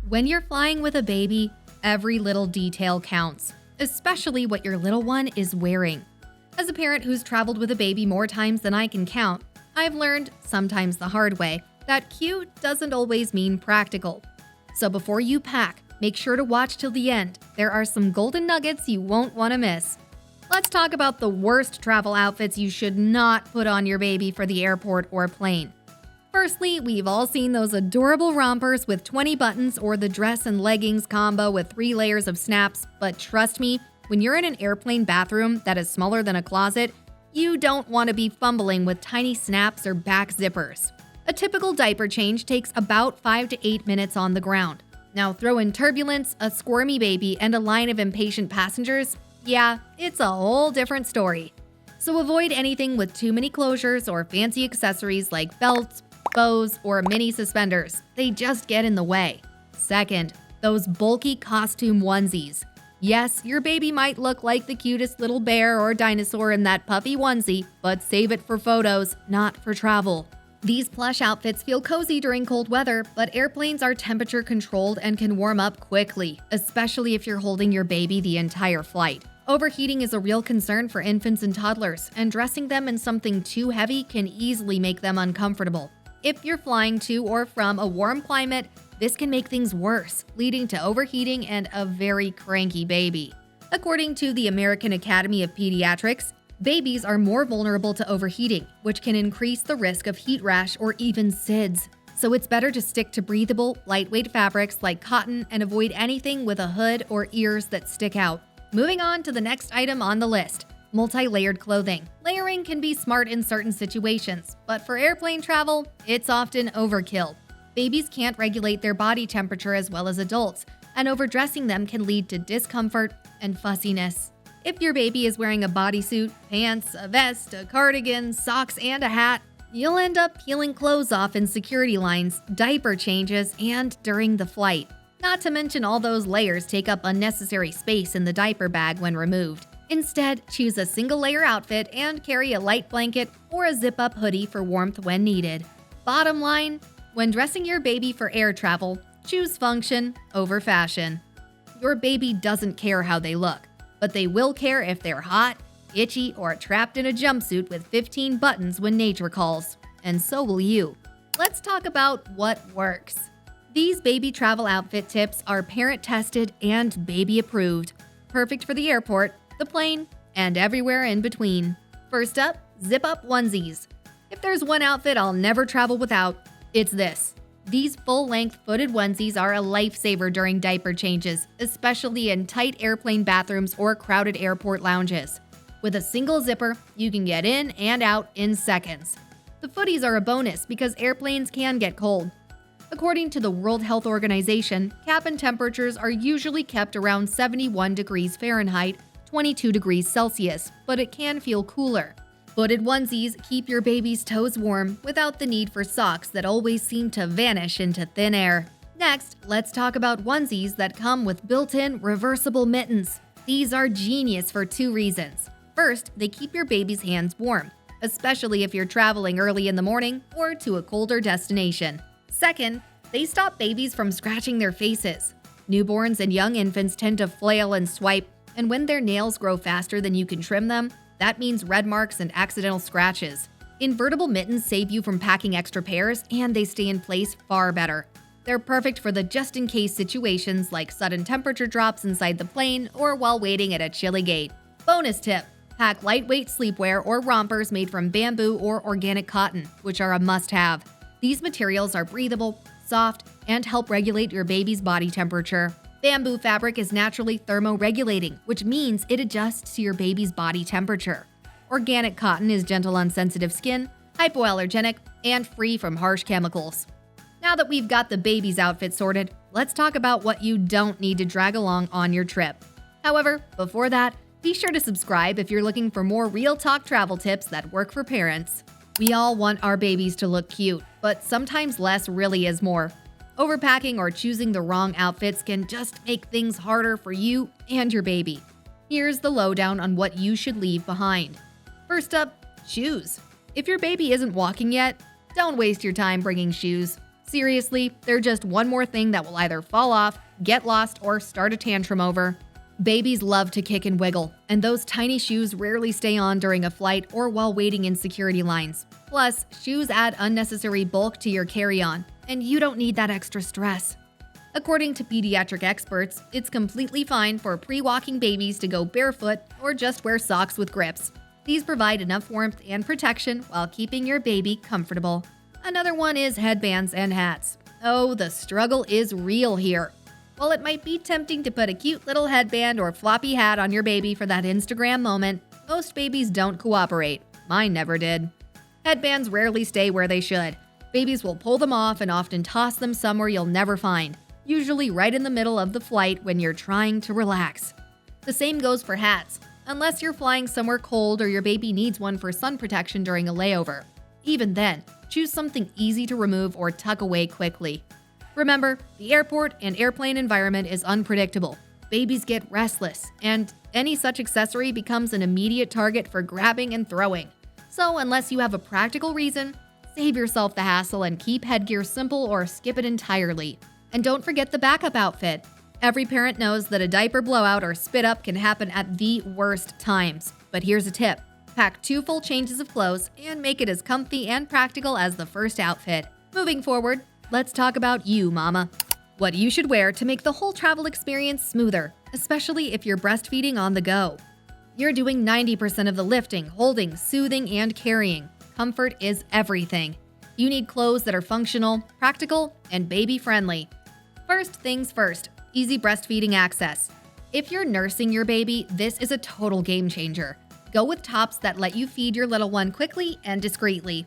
When you're flying with a baby, every little detail counts, especially what your little one is wearing. As a parent who's traveled with a baby more times than I can count, I've learned, sometimes the hard way, that cute doesn't always mean practical. So before you pack, make sure to watch till the end. There are some golden nuggets you won't want to miss. Let's talk about the worst travel outfits you should not put on your baby for the airport or plane. Firstly, we've all seen those adorable rompers with 20 buttons or the dress and leggings combo with 3 layers of snaps, but trust me, when you're in an airplane bathroom that is smaller than a closet, you don't want to be fumbling with tiny snaps or back zippers. A typical diaper change takes about 5 to 8 minutes on the ground. Now throw in turbulence, a squirmy baby, and a line of impatient passengers. Yeah, it's a whole different story. So avoid anything with too many closures or fancy accessories like belts, bows, or mini suspenders. They just get in the way. Second, those bulky costume onesies. Yes, your baby might look like the cutest little bear or dinosaur in that puffy onesie, but save it for photos, not for travel. These plush outfits feel cozy during cold weather, but airplanes are temperature controlled and can warm up quickly, especially if you're holding your baby the entire flight. Overheating is a real concern for infants and toddlers, and dressing them in something too heavy can easily make them uncomfortable. If you're flying to or from a warm climate, this can make things worse, leading to overheating and a very cranky baby. According to the American Academy of Pediatrics, babies are more vulnerable to overheating, which can increase the risk of heat rash or even SIDS. So it's better to stick to breathable, lightweight fabrics like cotton and avoid anything with a hood or ears that stick out. Moving on to the next item on the list, multi-layered clothing. Layering can be smart in certain situations, but for airplane travel, it's often overkill. Babies can't regulate their body temperature as well as adults, and overdressing them can lead to discomfort and fussiness. If your baby is wearing a bodysuit, pants, a vest, a cardigan, socks, and a hat, you'll end up peeling clothes off in security lines, diaper changes, and during the flight. Not to mention all those layers take up unnecessary space in the diaper bag when removed. Instead, choose a single-layer outfit and carry a light blanket or a zip-up hoodie for warmth when needed. Bottom line, when dressing your baby for air travel, choose function over fashion. Your baby doesn't care how they look, but they will care if they're hot, itchy, or trapped in a jumpsuit with 15 buttons when nature calls. And so will you. Let's talk about what works. These baby travel outfit tips are parent-tested and baby-approved. Perfect for the airport, the plane, and everywhere in between. First up, zip-up onesies. If there's one outfit I'll never travel without, it's this. These full-length footed onesies are a lifesaver during diaper changes, especially in tight airplane bathrooms or crowded airport lounges. With a single zipper, you can get in and out in seconds. The footies are a bonus because airplanes can get cold. According to the World Health Organization, cabin temperatures are usually kept around 71 degrees Fahrenheit, 22 degrees Celsius, but it can feel cooler. Footed onesies keep your baby's toes warm without the need for socks that always seem to vanish into thin air. Next, let's talk about onesies that come with built-in reversible mittens. These are genius for 2 reasons. First, they keep your baby's hands warm, especially if you're traveling early in the morning or to a colder destination. Second, they stop babies from scratching their faces. Newborns and young infants tend to flail and swipe, and when their nails grow faster than you can trim them, that means red marks and accidental scratches. Invertible mittens save you from packing extra pairs, and they stay in place far better. They're perfect for the just-in-case situations like sudden temperature drops inside the plane or while waiting at a chilly gate. Bonus tip: pack lightweight sleepwear or rompers made from bamboo or organic cotton, which are a must-have. These materials are breathable, soft, and help regulate your baby's body temperature. Bamboo fabric is naturally thermoregulating, which means it adjusts to your baby's body temperature. Organic cotton is gentle on sensitive skin, hypoallergenic, and free from harsh chemicals. Now that we've got the baby's outfit sorted, let's talk about what you don't need to drag along on your trip. However, before that, be sure to subscribe if you're looking for more real talk travel tips that work for parents. We all want our babies to look cute, but sometimes less really is more. Overpacking or choosing the wrong outfits can just make things harder for you and your baby. Here's the lowdown on what you should leave behind. First up, shoes. If your baby isn't walking yet, don't waste your time bringing shoes. Seriously, they're just one more thing that will either fall off, get lost, or start a tantrum over. Babies love to kick and wiggle, and those tiny shoes rarely stay on during a flight or while waiting in security lines. Plus, shoes add unnecessary bulk to your carry-on, and you don't need that extra stress. According to pediatric experts, it's completely fine for pre-walking babies to go barefoot or just wear socks with grips. These provide enough warmth and protection while keeping your baby comfortable. Another one is headbands and hats. Oh, the struggle is real here. While it might be tempting to put a cute little headband or floppy hat on your baby for that Instagram moment, most babies don't cooperate. Mine never did. Headbands rarely stay where they should. Babies will pull them off and often toss them somewhere you'll never find, usually right in the middle of the flight when you're trying to relax. The same goes for hats, unless you're flying somewhere cold or your baby needs one for sun protection during a layover. Even then, choose something easy to remove or tuck away quickly. Remember, the airport and airplane environment is unpredictable. Babies get restless, and any such accessory becomes an immediate target for grabbing and throwing. So unless you have a practical reason, save yourself the hassle and keep headgear simple or skip it entirely. And don't forget the backup outfit. Every parent knows that a diaper blowout or spit up can happen at the worst times. But here's a tip. Pack 2 full changes of clothes and make it as comfy and practical as the first outfit. Moving forward, let's talk about you, mama. What you should wear to make the whole travel experience smoother, especially if you're breastfeeding on the go. You're doing 90% of the lifting, holding, soothing, and carrying. Comfort is everything. You need clothes that are functional, practical, and baby-friendly. First things first, easy breastfeeding access. If you're nursing your baby, this is a total game changer. Go with tops that let you feed your little one quickly and discreetly.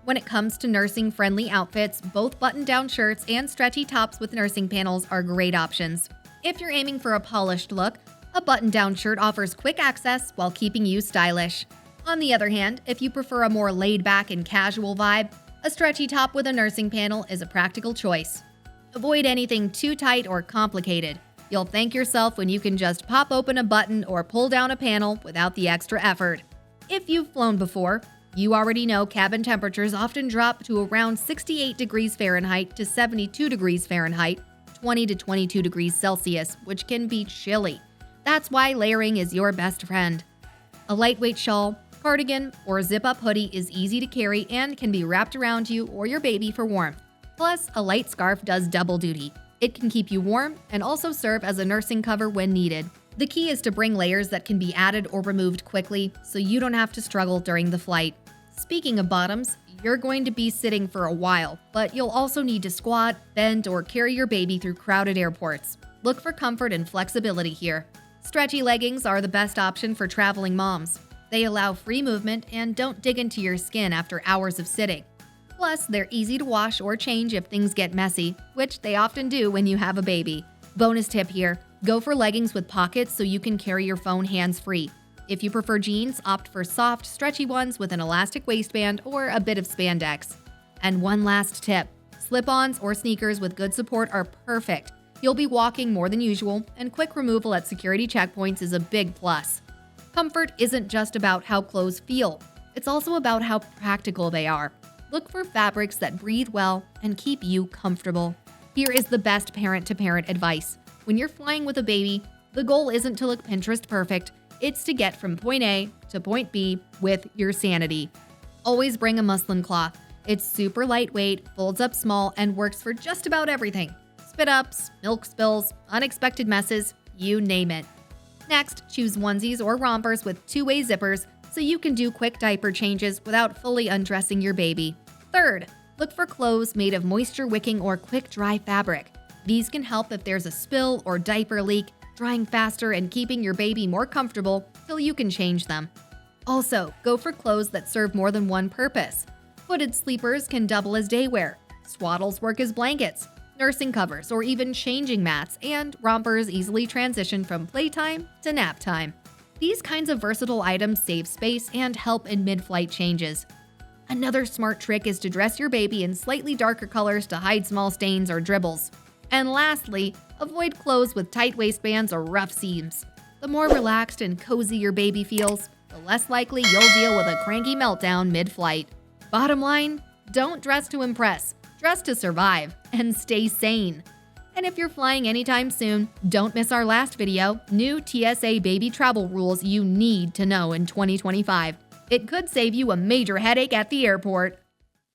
When it comes to nursing-friendly outfits, both button-down shirts and stretchy tops with nursing panels are great options. If you're aiming for a polished look, a button-down shirt offers quick access while keeping you stylish. On the other hand, if you prefer a more laid-back and casual vibe, a stretchy top with a nursing panel is a practical choice. Avoid anything too tight or complicated. You'll thank yourself when you can just pop open a button or pull down a panel without the extra effort. If you've flown before, you already know cabin temperatures often drop to around 68 degrees Fahrenheit to 72 degrees Fahrenheit, 20 to 22 degrees Celsius, which can be chilly. That's why layering is your best friend. A lightweight shawl, cardigan, or zip-up hoodie is easy to carry and can be wrapped around you or your baby for warmth. Plus, a light scarf does double duty. It can keep you warm and also serve as a nursing cover when needed. The key is to bring layers that can be added or removed quickly so you don't have to struggle during the flight. Speaking of bottoms, you're going to be sitting for a while, but you'll also need to squat, bend, or carry your baby through crowded airports. Look for comfort and flexibility here. Stretchy leggings are the best option for traveling moms. They allow free movement and don't dig into your skin after hours of sitting. Plus, they're easy to wash or change if things get messy, which they often do when you have a baby. Bonus tip here, go for leggings with pockets so you can carry your phone hands-free. If you prefer jeans, opt for soft, stretchy ones with an elastic waistband or a bit of spandex. And one last tip, slip-ons or sneakers with good support are perfect. You'll be walking more than usual, and quick removal at security checkpoints is a big plus. Comfort isn't just about how clothes feel, it's also about how practical they are. Look for fabrics that breathe well and keep you comfortable. Here is the best parent-to-parent advice. When you're flying with a baby, the goal isn't to look Pinterest perfect, it's to get from point A to point B with your sanity. Always bring a muslin cloth. It's super lightweight, folds up small, and works for just about everything. Spit ups, milk spills, unexpected messes, you name it. Next, choose onesies or rompers with two-way zippers so you can do quick diaper changes without fully undressing your baby. Third, look for clothes made of moisture-wicking or quick-dry fabric. These can help if there's a spill or diaper leak, drying faster and keeping your baby more comfortable till you can change them. Also, go for clothes that serve more than one purpose. Hooded sleepers can double as daywear. Swaddles work as blankets, nursing covers, or even changing mats, and rompers easily transition from playtime to nap time. These kinds of versatile items save space and help in mid-flight changes. Another smart trick is to dress your baby in slightly darker colors to hide small stains or dribbles. And lastly, avoid clothes with tight waistbands or rough seams. The more relaxed and cozy your baby feels, the less likely you'll deal with a cranky meltdown mid-flight. Bottom line, don't dress to impress. dress to survive, and stay sane. And if you're flying anytime soon, don't miss our last video, new TSA baby travel rules you need to know in 2025. It could save you a major headache at the airport.